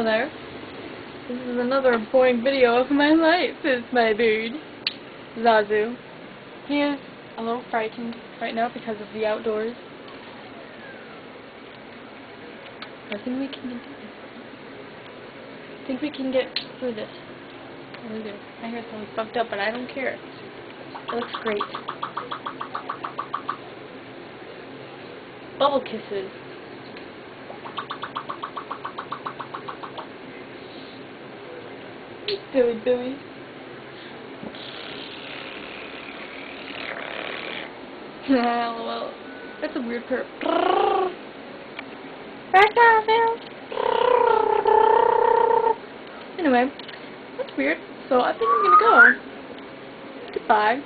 Hello there. This is another boring video of my life. It's my bird, Zazu. He is a little frightened right now because of the outdoors. I think we can do this. I think we can get through this. What do we do? My hair's probably fucked up, but I don't care. It looks great. Bubble kisses. Billy. Well, that's a weird purr. Anyway, that's weird. So I think I'm gonna go. Goodbye.